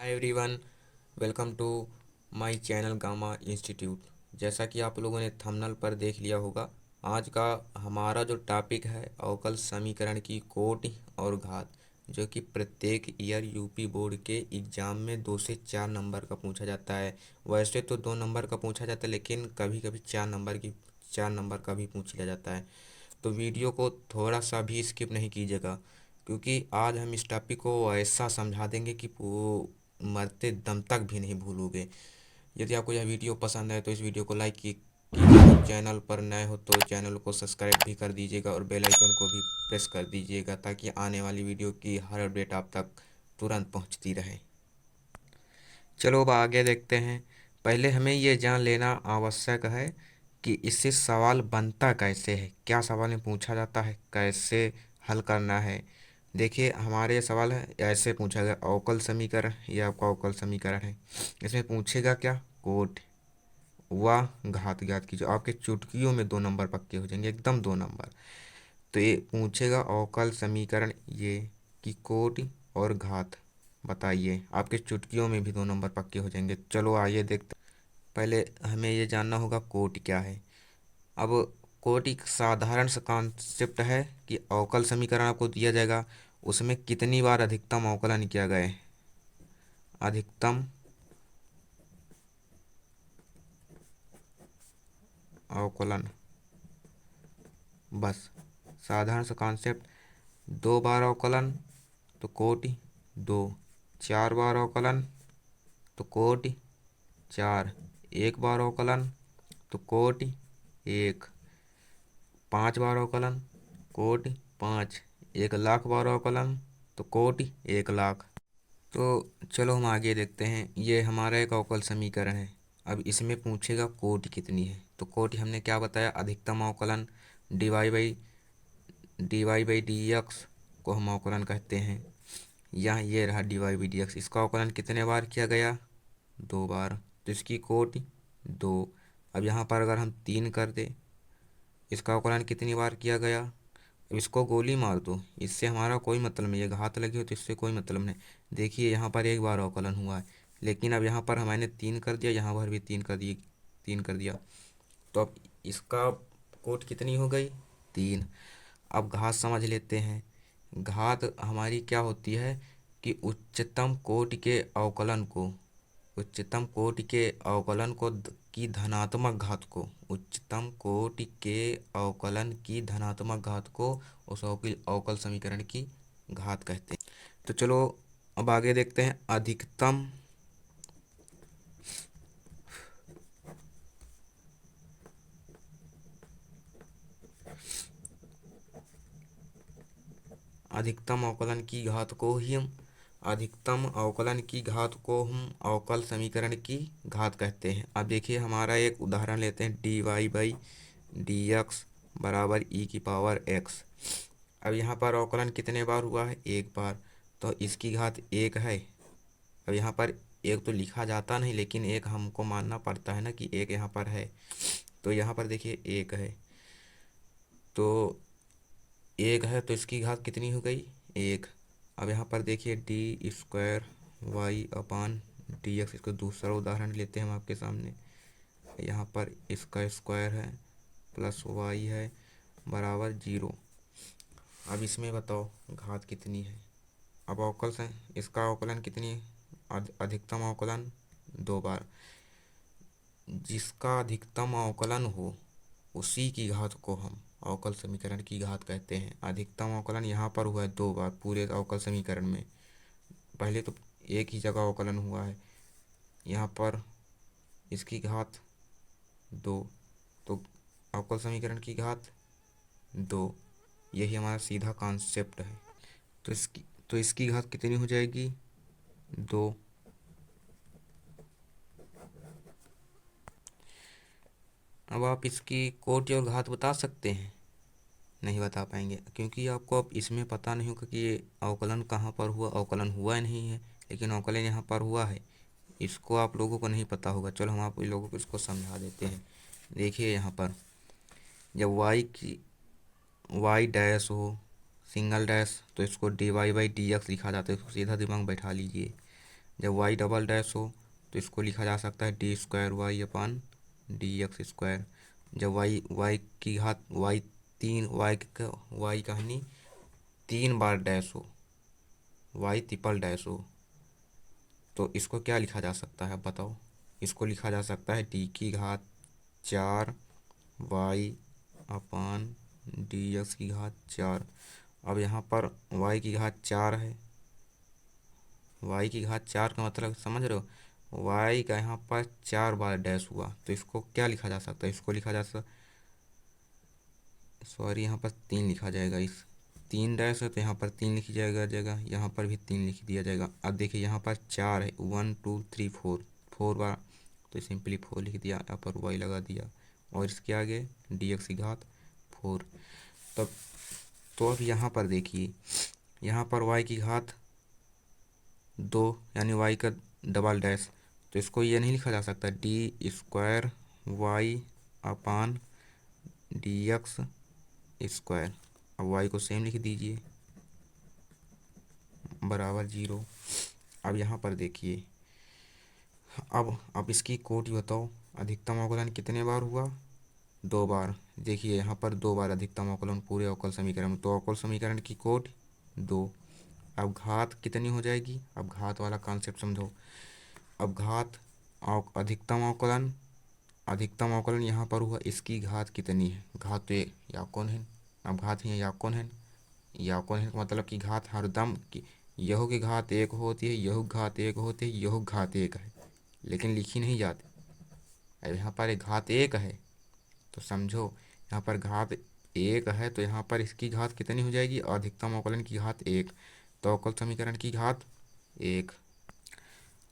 Hi everyone, welcome to my channel Gama institute. जैसा कि आप लोगों ने थंबनेल पर देख लिया होगा, आज का हमारा जो टॉपिक है अवकल समीकरण की कोटि और घात, जो कि प्रत्येक ईयर यूपी बोर्ड के एग्ज़ाम में 2 से 4 नंबर का पूछा जाता है। वैसे तो 2 नंबर का पूछा जाता है, लेकिन कभी कभी 4 नंबर का भी पूछ लिया जाता है। तो वीडियो को थोड़ा सा भी स्किप नहीं कीजिएगा, क्योंकि आज हम इस टॉपिक को ऐसा समझा देंगे कि वो मरते दम तक भी नहीं भूलोगे। यदि आपको यह वीडियो पसंद है तो इस वीडियो को लाइक कीजिएगा। चैनल पर नए हो तो चैनल को सब्सक्राइब भी कर दीजिएगा और बेल आइकन को भी प्रेस कर दीजिएगा, ताकि आने वाली वीडियो की हर अपडेट आप तक तुरंत पहुंचती रहे। चलो अब आगे देखते हैं। पहले हमें ये जान लेना आवश्यक है कि इससे सवाल बनता कैसे है, क्या सवाल में पूछा जाता है, कैसे हल करना है। देखिए, हमारे ये सवाल है, ऐसे पूछा गया अवकल समीकरण, ये आपका अवकल समीकरण है। इसमें पूछेगा क्या, कोट व घात ज्ञात कीजिए। आपके चुटकियों में 2 नंबर पक्के हो जाएंगे, एकदम 2 नंबर। तो ये पूछेगा अवकल समीकरण ये कि कोटि और घात बताइए। आपके चुटकियों में भी 2 नंबर पक्के हो जाएंगे। चलो आइए देखते। पहले हमें ये जानना होगा कोटि क्या है। अब कोटि एक साधारण सा कॉन्सेप्ट है कि अवकल समीकरण आपको दिया जाएगा, उसमें कितनी बार अधिकतम अवकलन किया गया है। अधिकतम अवकलन, बस साधारण सा कॉन्सेप्ट। 2 बार अवकलन तो कोटि 2, 4 बार अवकलन तो कोटि 4, 1 बार अवकलन तो कोटि 1, 5 बार अवकलन कोटि 5, 1,00,000 बार अवकलन तो कोटि 1,00,000। तो चलो हम आगे देखते हैं। ये हमारा एक अवकल समीकरण है। अब इसमें पूछेगा कोटि कितनी है। तो कोटि हमने क्या बताया, अधिकतम अवकलन d y by d x को हम अवकलन कहते हैं। यहाँ ये रहा d y by d x, इसका अवकलन कितने बार किया गया, 2 बार, तो इसकी कोटि 2। अब यहाँ पर अगर हम 3 कर दे, इसका अवकलन कितनी बार किया गया। अब इसको गोली मार दो, इससे हमारा कोई मतलब नहीं है, घात लगी हो तो इससे कोई मतलब नहीं। देखिए यहाँ पर 1 बार अवकलन हुआ है, लेकिन अब यहाँ पर मैंने 3 कर दिया, यहाँ पर भी 3 कर दिए, 3 कर दिया। तो अब इसका कोट कितनी हो गई, 3। अब घात समझ लेते हैं। घात हमारी क्या होती है कि उच्चतम कोटि के अवकलन को की धनात्मक घात को, उच्चतम कोटि के अवकलन की धनात्मक घात को उस अवकल अवकल समीकरण की घात कहते हैं। तो चलो अब आगे देखते हैं। अधिकतम अवकलन की घात को हम अवकल समीकरण की घात कहते हैं। अब देखिए, हमारा एक उदाहरण लेते हैं, d y by d x बराबर ई की पावर एक्स। अब यहाँ पर अवकलन कितने बार हुआ है, 1 बार, तो इसकी घात 1 है। अब यहाँ पर 1 तो लिखा जाता नहीं, लेकिन 1 हमको मानना पड़ता है ना कि 1 यहाँ पर है। तो यहाँ पर देखिए 1 है, तो 1 है, तो इसकी घात कितनी हो गई, 1। अब यहाँ पर देखिए डी स्क्वायर वाई अपान डी एक्स, इसको दूसरा उदाहरण लेते हैं हम आपके सामने। यहाँ पर इसका स्क्वायर है प्लस वाई है बराबर 0। अब इसमें बताओ घात कितनी है। अब अवकल से इसका अवकलन कितनी है, अधिकतम अवकलन 2 बार। जिसका अधिकतम अवकलन हो उसी की घात को हम अवकल समीकरण की घात कहते हैं। अधिकतम अवकलन यहाँ पर हुआ है 2 बार पूरे अवकल समीकरण में। पहले तो एक ही जगह अवकलन हुआ है, यहाँ पर इसकी घात 2, तो अवकल समीकरण की घात 2। यही हमारा सीधा कॉन्सेप्ट है। तो इसकी घात कितनी हो जाएगी, 2। अब आप इसकी कोटि और घात बता सकते हैं, नहीं बता पाएंगे, क्योंकि आपको अब इसमें पता नहीं होगा कि ये अवकलन कहाँ पर हुआ, अवकलन हुआ नहीं है, लेकिन अवकलन यहाँ पर हुआ है। इसको आप लोगों को नहीं पता होगा। चलो हम आप लोगों को इसको समझा देते हैं। देखिए यहाँ पर जब वाई डैश हो, सिंगल डैश, तो इसको d y by d x लिखा जाता है। इसको सीधा दिमाग बैठा लीजिए। जब वाई डबल डैश हो तो इसको लिखा जा सकता है डी स्क्वायर वाई अपान डी एक्स स्क्वायर। जब वाई वाई की घात वाई तीन वाई कहानी 3 बार डैश हो, वाई ट्रिपल डैश हो, तो इसको क्या लिखा जा सकता है बताओ। इसको लिखा जा सकता है डी की घात 4 वाई अपान डी एक्स की घात 4। अब यहाँ पर वाई की घात 4 है, वाई की घात 4 का मतलब समझ रहे हो, वाई का यहाँ पर 4 बार डैश हुआ तो इसको क्या लिखा जा सकता है, इसको लिखा जा सकता, सॉरी यहाँ पर 3 लिखा जाएगा। इस 3 डैश है तो यहाँ पर 3 लिखी जाएगा जगह, यहाँ पर भी 3 लिख दिया जाएगा। अब देखिए यहाँ पर 4 है, 1 2 3 4, 4 बार तो सिंपली 4 लिख दिया, यहाँ पर वाई लगा दिया और इसके आगे डी एक्स की घात 4। तब तो अब यहाँ पर देखिए, यहाँ पर वाई की घात 2 यानी वाई का डबल डैश, तो इसको ये नहीं लिखा जा सकता डी स्क्वायर वाई अपान डी एक्स स्क्वायर। अब वाई को सेम लिख दीजिए बराबर 0। अब यहाँ पर देखिए, अब इसकी कोटि बताओ, अधिकतम अवकलन कितने बार हुआ, 2 बार। देखिए यहाँ पर 2 बार अधिकतम अवकलन पूरे अवकल समीकरण में, तो अवकल समीकरण की कोटि 2। अब घात कितनी हो जाएगी, अब घात वाला कॉन्सेप्ट समझो। अब घात अधिकतम अवकलन यहाँ पर हुआ, इसकी घात कितनी है, घात तो या कौन है, अब घात है या कौन है, या कौन है का मतलब कि घात हरदम की यह की घात 1 होती है, यह घात 1 होती है, यह घात 1 है, लेकिन लिखी नहीं जाती। अब यहाँ पर एक घात 1 है तो समझो यहाँ पर घात 1 है तो यहाँ पर इसकी घात कितनी हो जाएगी, अधिकतम अवकलन की घात 1, तो अवकल समीकरण की घात 1।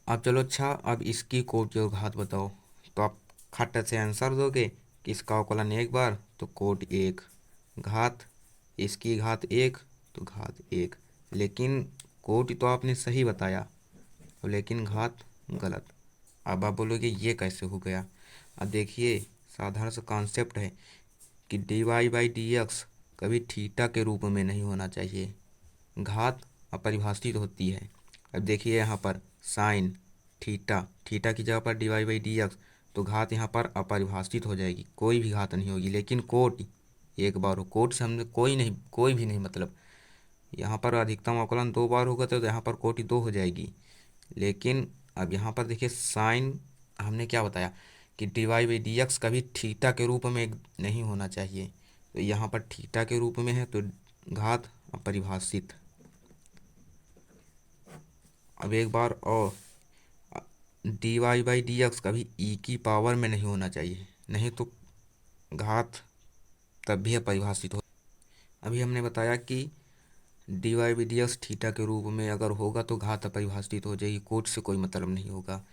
अब चलो अच्छा, अब इसकी कोटि और घात बताओ, तो आप खट से आंसर दोगे कि इसका अवकलन 1 बार तो कोटि 1, घात इसकी घात 1 तो घात 1, लेकिन कोटि तो आपने सही बताया लेकिन घात गलत। अब आप बोलोगे ये कैसे हो गया। अब देखिए साधारण सा कॉन्सेप्ट है कि d y by d x कभी थीटा के रूप में नहीं होना चाहिए, घात अपरिभाषित होती है। अब देखिए यहाँ पर साइन थीटा, थीटा की जगह पर d y by d x, तो घात यहाँ पर अपरिभाषित हो जाएगी, कोई भी घात नहीं होगी। लेकिन कोटि 1 बार हो, कोटि से हमने कोई भी नहीं मतलब, यहाँ पर अधिकतम अवकलन 2 बार होगा तो यहाँ पर कोटि 2 हो जाएगी। लेकिन अब यहाँ पर देखिए साइन हमने क्या बताया कि d y by d x कभी थीटा के रूप में नहीं होना चाहिए, तो यहाँ पर थीटा के रूप में है तो घात अपरिभाषित। अब एक बार और, d y by d x कभी ई की पावर में नहीं होना चाहिए, नहीं तो घात तब भी अपरिभाषित हो। अभी हमने बताया कि d y by d x theta के रूप में अगर होगा तो घात अपरिभाषित हो जाएगी, कोट से कोई मतलब नहीं होगा।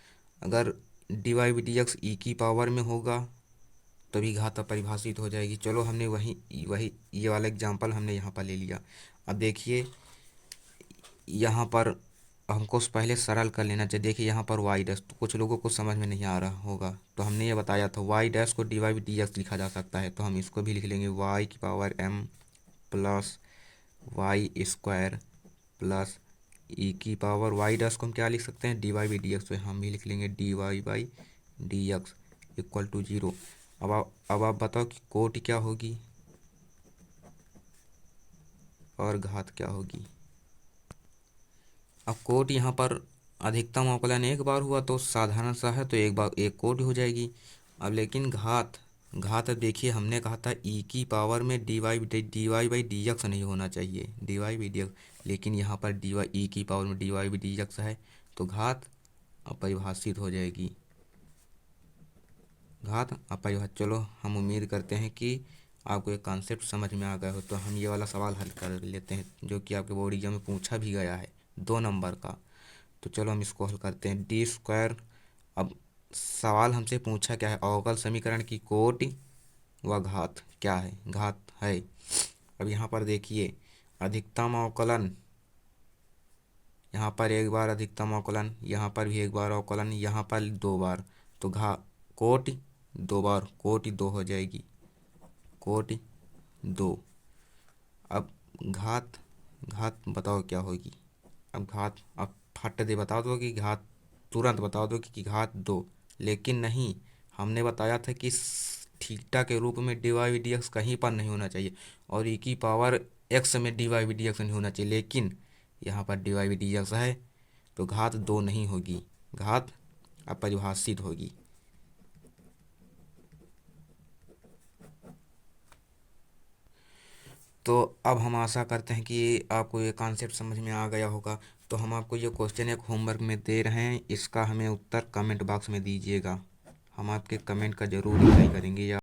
अगर d y by d x e की पावर में होगा तभी घात अपरिभाषित हो जाएगी। चलो हमने वही वही ये वाला एग्जांपल हमने यहाँ पर ले लिया। अब देखिए यहाँ पर हमको पहले सरल कर लेना चाहिए। देखिए यहाँ पर वाई डैश, तो कुछ लोगों को समझ में नहीं आ रहा होगा, तो हमने ये बताया था वाई डैश को d y by d x लिखा जा सकता है, तो हम इसको भी लिख लेंगे वाई की power m plus y square plus e की पावर वाई डैश को हम क्या लिख सकते हैं, d y by d x, तो हम भी लिख लेंगे d y by d x equal to 0। अब आप बताओ कि कोटि क्या होगी और घात क्या होगी। अब कोटि यहाँ पर अधिकतम अवकलन 1 बार हुआ तो साधारण सा है तो 1 बार 1 कोटि हो जाएगी। अब लेकिन घात घात अब देखिए हमने कहा था ई की पावर में d y by d x नहीं होना चाहिए, d y by d x, लेकिन यहाँ पर डी वाई ई की पावर में d y by d x है तो घात अपरिभाषित हो जाएगी, घात अपरिभाषित। चलो हम उम्मीद करते हैं कि आपको एक कॉन्सेप्ट समझ में आ गया हो। तो हम ये वाला सवाल हल कर लेते हैं जो कि आपके बोर्ड एग्जाम में पूछा भी गया है 2 नंबर का। तो चलो हम इसको हल करते हैं। डी स्क्वायर, अब सवाल हमसे पूछा क्या है, अवकल समीकरण की कोटि व घात क्या है, घात है। अब यहाँ पर देखिए अधिकतम अवकलन, यहाँ पर 1 बार अधिकतम अवकलन, यहाँ पर भी 1 बार अवकलन, यहाँ पर 2 बार, तो कोटि 2 बार, कोटि 2 हो जाएगी, कोटि 2। अब घात घात बताओ क्या होगी। अब घात, अब फट दे बता दो कि घात, तुरंत बता दो कि घात 2। लेकिन नहीं, हमने बताया था कि थीटा के रूप में dy बाई डी एक्स कहीं पर नहीं होना चाहिए और e की पावर x में dy बाई डी एक्स नहीं होना चाहिए, लेकिन यहाँ पर dy बाई डी एक्स है तो घात 2 नहीं होगी, घात अपरिभाषित होगी। तो अब हम आशा करते हैं कि आपको ये कॉन्सेप्ट समझ में आ गया होगा। तो हम आपको ये क्वेश्चन एक होमवर्क में दे रहे हैं, इसका हमें उत्तर कमेंट बॉक्स में दीजिएगा। हम आपके कमेंट का ज़रूर रिप्लाई करेंगे या